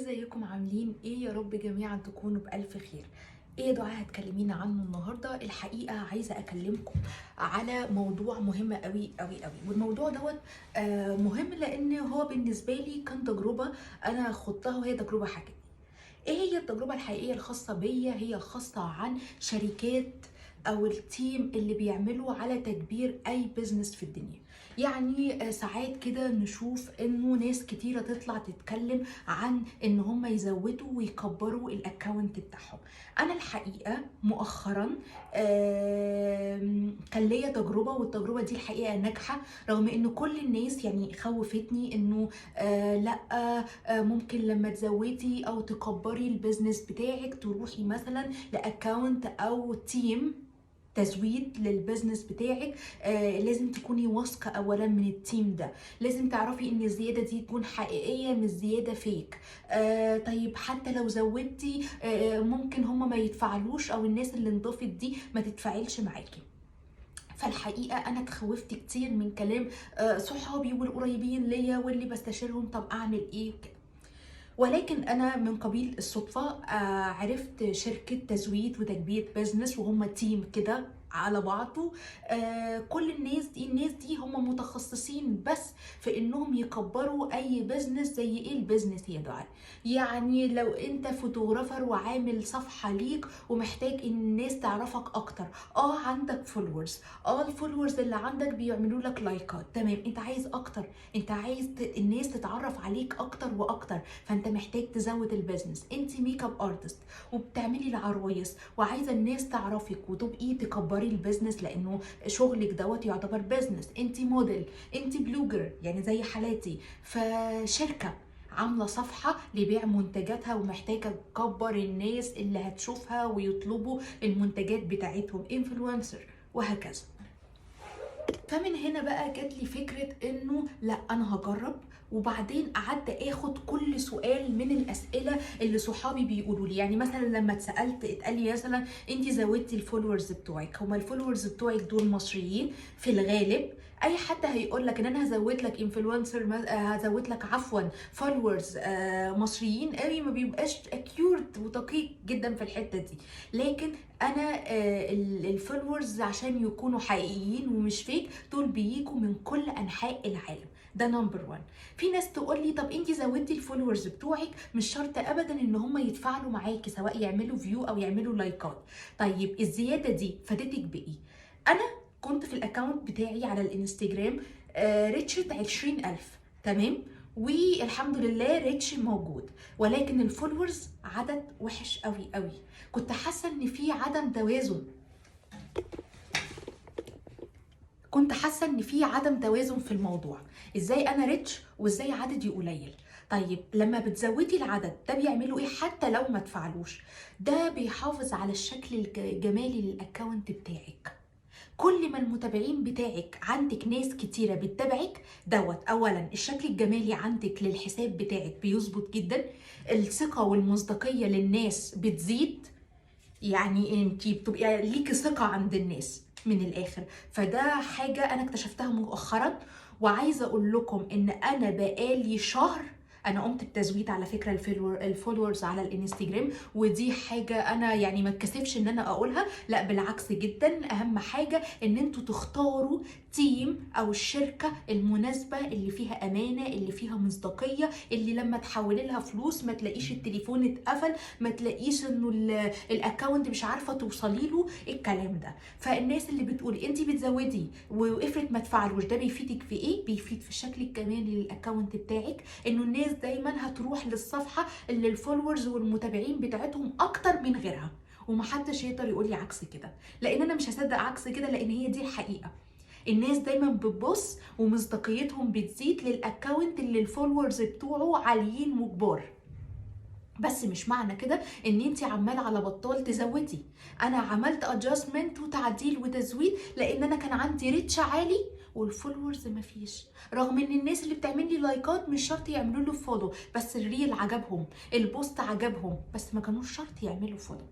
ازيكم عاملين ايه؟ يا رب جميعا تكونوا بألف خير. ايه يا دعاء هتكلمينا عنه النهارده؟ الحقيقه عايزه اكلمكم على موضوع مهم قوي قوي قوي، والموضوع دوت مهم لان هو بالنسبه لي كان تجربه انا خضتها وهي تجربه حقيقيه. ايه هي التجربة الحقيقية الخاصة بيا؟ هي الخاصة عن شركات او التيم اللي بيعملوا على تكبير اي بزنس في الدنيا. يعني ساعات كده نشوف انه ناس كتيرة تطلع تتكلم عن ان هم يزودوا ويكبروا الاكونت بتاعهم. انا الحقيقة مؤخرا كان ليا تجربة، والتجربة دي الحقيقة ناجحة، رغم ان كل الناس يعني خوفتني انه لا ممكن لما تزودي او تكبري البيزنس بتاعك تروحي مثلا لاكونت او تيم تزويد للبزنس بتاعك. لازم تكوني واثقه اولا من التيم ده، لازم تعرفي ان الزياده دي تكون حقيقيه مش زياده فيك. طيب حتى لو زودتي ممكن هما ما يتفاعلوش او الناس اللي انضافت دي ما تتفاعلش معاكي. فالحقيقه انا اتخوفت كتير من كلام صحابي والقريبين ليا واللي بستشيرهم طب اعمل ايه وكده. ولكن انا من قبيل الصدفه عرفت شركه تزويد وتكبير بزنس، وهم تيم كده على بعضه. كل الناس دي هم متخصصين بس في انهم يكبروا اي بزنس. زي ايه البزنس يا دعاء؟ يعني لو انت فوتوغرافر وعامل صفحه ليك ومحتاج ان الناس تعرفك اكتر، عندك فولورز، الفولورز اللي عندك بيعملوا لك لايكات، تمام، انت عايز اكتر، انت عايز الناس تتعرف عليك اكتر واكتر، فانت محتاج تزود البيزنس. انت ميك اب ارتست وبتعملي العرايس وعايزه الناس تعرفك وتبقي تكبري البيزنس لانه شغلك دوت يعتبر بيزنس. انت موديل، انت بلوجر يعني زي حالاتي، فشركه عامله صفحه لبيع منتجاتها ومحتاجه تكبر الناس اللي هتشوفها ويطلبوا المنتجات بتاعتهم، انفلونسر وهكذا. فمن هنا بقى جات لي فكره انه لا انا هجرب. وبعدين قعدت اخد كل سؤال من الاسئله اللي صحابي بيقولوا لي. يعني مثلا لما اتقال لي مثلا انت زودتي الفولورز بتوعك، هما الفولورز بتوعك دول مصريين في الغالب. اي حد هيقول لك ان انا هزود لك انفلونسر، هزود لك عفوا فولورز مصريين قوي، ما بيبقاش اكيورد ودقيق جدا في الحته دي. لكن انا الفولورز عشان يكونوا حقيقيين ومش فيك دول بيجوا من كل انحاء العالم. ده نمبر 1. في ناس تقول لي طب انت زودتي الفولورز بتوعك، مش شرط ابدا ان هم يتفاعلوا معاكي سواء يعملوا فيو او يعملوا لايكات. طيب الزياده دي فادتك بايه؟ انا كنت في الاكونت بتاعي على الانستجرام ريتشت 20,000، تمام، والحمد لله ريتش موجود، ولكن الفولورز عدد وحش قوي قوي. كنت حاسه ان في عدم توازن، في الموضوع. ازاي انا ريتش وازاي عددي قليل؟ طيب لما بتزودي العدد ده بيعملوا ايه حتى لو ما تفعلوش؟ ده بيحافظ على الشكل الجمالي للاكونت بتاعك. كل ما المتابعين بتاعك عندك ناس كتيره بتتابعك دوت، اولا الشكل الجمالي عندك للحساب بتاعك بيظبط جدا، الثقه والمصداقيه للناس بتزيد، يعني انتي بتبقى ليكي ثقة عند الناس من الاخر. فده حاجة انا اكتشفتها مؤخرا، وعايزة اقول لكم ان انا بقالي شهر انا قمت بتزويد على فكره الفولورز على الانستجرام. ودي حاجه انا يعني ما اتكسفش ان انا اقولها، لا بالعكس جدا. اهم حاجه ان انتوا تختاروا تيم او الشركه المناسبه اللي فيها امانه، اللي فيها مصداقيه، اللي لما تحولي لها فلوس ما تلاقيش التليفون اتقفل، ما تلاقيش انه الاكونت مش عارفه توصلي له، الكلام ده. فالناس اللي بتقول انت بتزودي وافرض ما تفعلوش، ده بيفيدك في ايه؟ بيفيد في الشكل الجمالي للاكونت بتاعك، انه الناس دايما هتروح للصفحه اللي الفولورز والمتابعين بتاعتهم اكتر من غيرها. ومحدش يقدر يقول لي عكس كده، لان انا مش هصدق عكس كده، لان هي دي الحقيقه. الناس دايما بتبص ومصداقيتهم بتزيد للاكونت اللي الفولورز بتوعه عاليين وكبار. بس مش معنى كده ان انت عمال على بطال تزودي. انا عملت ادجستمنت وتعديل وتزويد لان انا كان عندي ريتش عالي والفولورز مفيش، رغم ان الناس اللي بتعمل لي لايكات مش شرط يعملوا له فولو، بس الريل عجبهم، البوست عجبهم، بس ما كانوش شرط يعملوا فولو.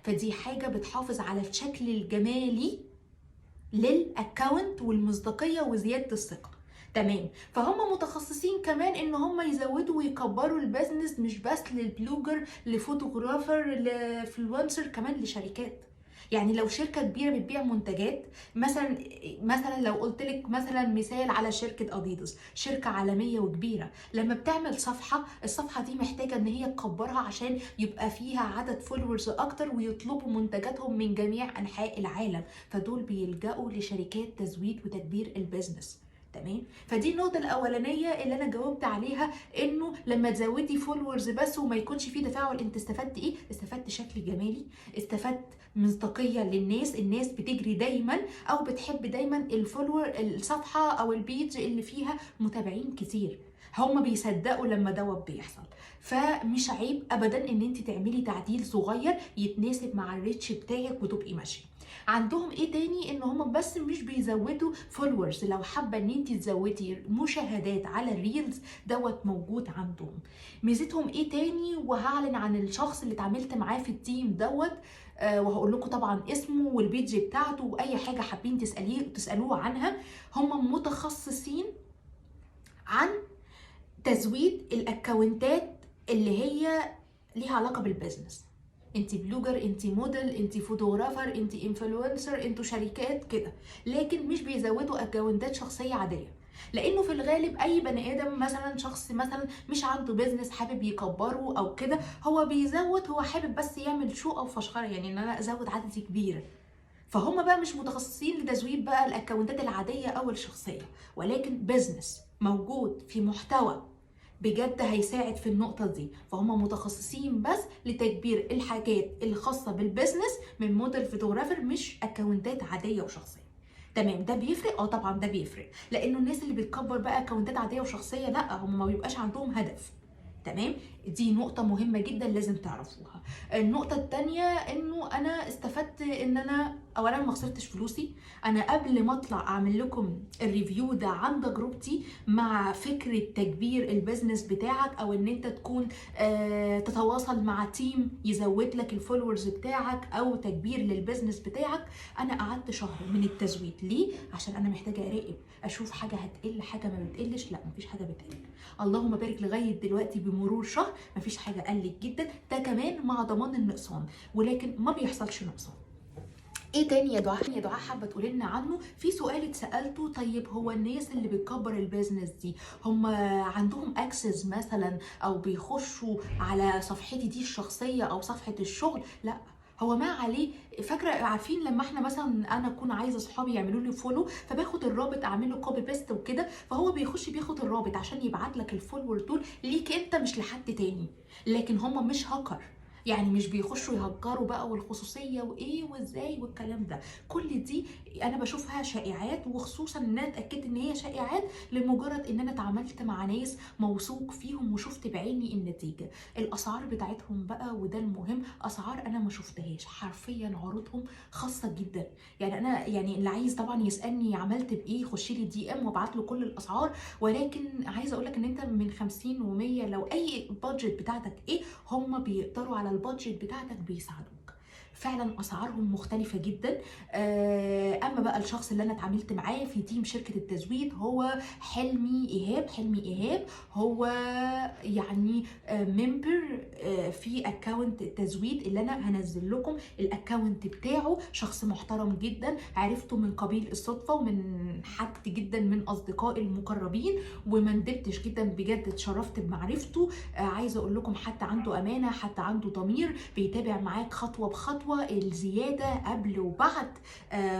فدي حاجه بتحافظ على الشكل الجمالي للاكونت والمصداقيه وزياده الثقه. تمام. فهم متخصصين كمان ان هم يزودوا ويكبروا البيزنس، مش بس للبلوجر، لفوتوغرافر، لانفلونسر، كمان لشركات. يعني لو شركه كبيره بتبيع منتجات، مثلا لو قلت لك مثلا مثال على شركه اديداس، شركه عالميه وكبيره، لما بتعمل صفحه، الصفحه دي محتاجه ان هي تكبرها عشان يبقى فيها عدد فولورز اكتر ويطلبوا منتجاتهم من جميع انحاء العالم، فدول بيلجأوا لشركات تزويد وتكبير البيزنس. تمام. فدي النقطة الأولانية اللي أنا جاوبت عليها، إنه لما تزودي فولورز بس وما يكونش فيه تفاعل، أنت استفدت إيه؟ استفدت شكل جمالي، استفدت مصداقية للناس، الناس بتجري دايما أو بتحب دايما الفولور، الصفحة أو البيج اللي فيها متابعين كتير، هم بيصدقوا لما دوت بيحصل. فمش عيب ابدا ان انت تعملي تعديل صغير يتناسب مع الريتش بتاعك وتبقي ماشيه. عندهم ايه تاني؟ ان هم بس مش بيزودوا فولورز، لو حابه ان انت تزودي مشاهدات على الريلز دوت موجود عندهم. ميزتهم ايه تاني؟ وهعلن عن الشخص اللي اتعاملت معاه في التيم دوت، وهقول لكم طبعا اسمه والبيج بتاعته واي حاجه حابين تسالوه عنها. هم متخصصين عن تزويد الاكونتات اللي هي ليها علاقه بالبيزنس. انت بلوجر، انت موديل، انت فوتوغرافر، انت انفلونسر، انتوا شركات كده، لكن مش بيزودوا اكونتات شخصيه عاديه. لانه في الغالب اي بني ادم، مثلا شخص مثلا مش عنده بيزنس حابب يكبره او كده، هو بيزود، هو حابب بس يعمل شو او فشخره، يعني ان انا ازود عدد كبير. فهم بقى مش متخصصين لتزويد بقى الاكونتات العاديه او الشخصيه، ولكن بيزنس موجود في محتوى بجد هيساعد في النقطة دي، فهم متخصصين بس لتكبير الحاجات الخاصة بالبيزنس من موديل فوتوغرافر، مش اكونتات عادية وشخصية. تمام. ده بيفرق؟ اه طبعا ده بيفرق، لانه الناس اللي بتكبر بقى اكونتات عادية وشخصية، لا، هم ما بيبقاش عندهم هدف. تمام. دي نقطة مهمة جدا لازم تعرفوها. النقطة التانية انه انا استفدت ان انا اولا ما خسرتش فلوسي. انا قبل ما اطلع اعمل لكم الريفيو ده عن تجربتي مع فكرة تكبير البيزنس بتاعك، او ان انت تكون تتواصل مع تيم يزود لك الفولورز بتاعك او تكبير للبيزنس بتاعك، انا قعدت شهر من التزويد. ليه؟ عشان انا محتاجة اراقب، اشوف حاجة هتقل، حاجة ما بتقلش. لا، مفيش حاجة بتقل، اللهم بارك، لغاية دلوقتي بمرور شهر مفيش حاجة قلت جدا، ده كمان مع ضمان النقصان، ولكن ما بيحصلش نقصان. ايه تاني يا دعاء؟ يا دعاء حابه تقولي لنا عنه؟ في سؤال اتسالته، طيب هو الناس اللي بتكبر البيزنس دي هم عندهم اكسس مثلا او بيخشوا على صفحتي دي الشخصيه او صفحه الشغل؟ لا، هو ما عليه. فاكره عارفين لما احنا مثلا انا اكون عايزه اصحابي يعملوا لي فولو، فباخد الرابط اعمل له كوبي بيست وكده، فهو بيخش بياخد الرابط عشان يبعت لك الفولور دول ليك انت مش لحد تاني. لكن هم مش هاكر، يعني مش بيخشوا يهجروا بقى والخصوصيه وايه وازاي والكلام ده. كل دي انا بشوفها شائعات، وخصوصا ان انا اتاكدت ان هي شائعات لمجرد ان انا اتعاملت مع ناس موثوق فيهم وشفت بعيني النتيجه. الاسعار بتاعتهم بقى، وده المهم، اسعار انا ما شفتهاش حرفيا، عروضهم خاصه جدا. يعني انا، يعني اللي عايز طبعا يسالني عملت بايه، يخش لي دي ام وابعت له كل الاسعار. ولكن عايزه اقول لك ان انت من 50 و100 لو اي بادجت بتاعتك ايه، هم بيقدروا على البادجت بتاعتك بيساعدوك. فعلا اسعارهم مختلفه جدا. اما بقى الشخص اللي انا اتعاملت معاه في تيم شركه التزويد هو حلمي ايهاب. حلمي ايهاب هو يعني ممبر في اكونت التزويد اللي انا هنزل لكم الاكونت بتاعه. شخص محترم جدا، عرفته من قبيل الصدفه ومن حد جدا من اصدقائي المقربين، وما ندمتش جدا بجد، اتشرفت بمعرفته. عايزه اقول لكم حتى عنده امانه، حتى عنده ضمير، بيتابع معاك خطوه بخطوه الزياده قبل وبعد.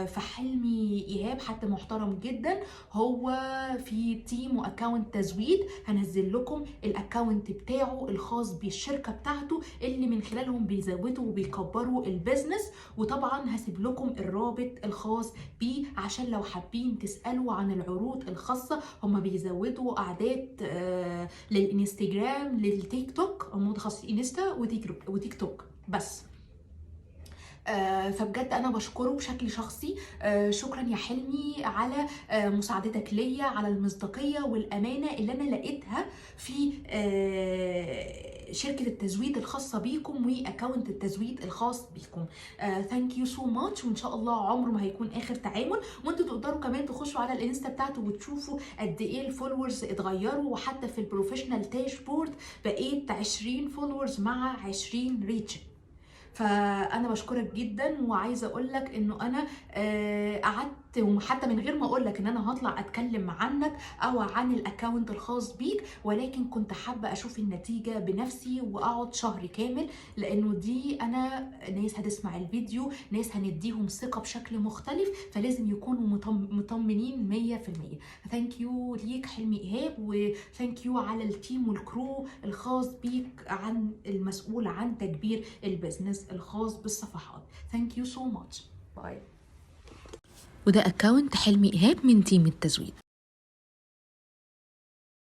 فحلمي ايهاب حد محترم جدا، هو في تيم واكونت تزويد. هنزل لكم الاكونت بتاعه الخاص بالشركه بتاعته اللي من خلالهم بيزودوا وبيكبروا البيزنس، وطبعا هسيب لكم الرابط الخاص بيه عشان لو حابين تسالوا عن العروض الخاصه. هم بيزودوا اعداد للانستجرام، للتيك توك، هم متخصصين انستا وتيك توك بس. فبجد انا بشكره بشكل شخصي. شكرا يا حلمي على مساعدتك ليا، على المصداقيه والامانه اللي انا لقيتها في شركه التزويد الخاصه بيكم واكونت التزويد الخاص بيكم. ثانك يو سو ماتش، وان شاء الله عمره ما هيكون اخر تعامل. وانتوا تقدروا كمان تخشوا على الانستا بتاعته وتشوفوا قد ايه الفولورز اتغيروا، وحتى في البروفيشنال داشبورد بقيت 20 فولورز مع 20 ريتش. فانا بشكرك جدا، وعايزه اقول لك انه انا قعدت وحتى من غير ما اقول لك ان انا هطلع اتكلم عنك او عن الاكونت الخاص بيك، ولكن كنت حابه اشوف النتيجه بنفسي واقعد شهر كامل، لانه دي انا ناس هتسمع الفيديو، ناس هنديهم ثقه بشكل مختلف، فلازم يكونوا مطمنين 100%. ثانك يو ليك حلمي ايهاب، وثانك يو على التيم والكرو الخاص بيك، عن المسؤول عن تدبير البزنس الخاص بالصفحات. ثانك يو سو ماتش. باي. وده اكونت حلمي ايهاب من تيم التزويد.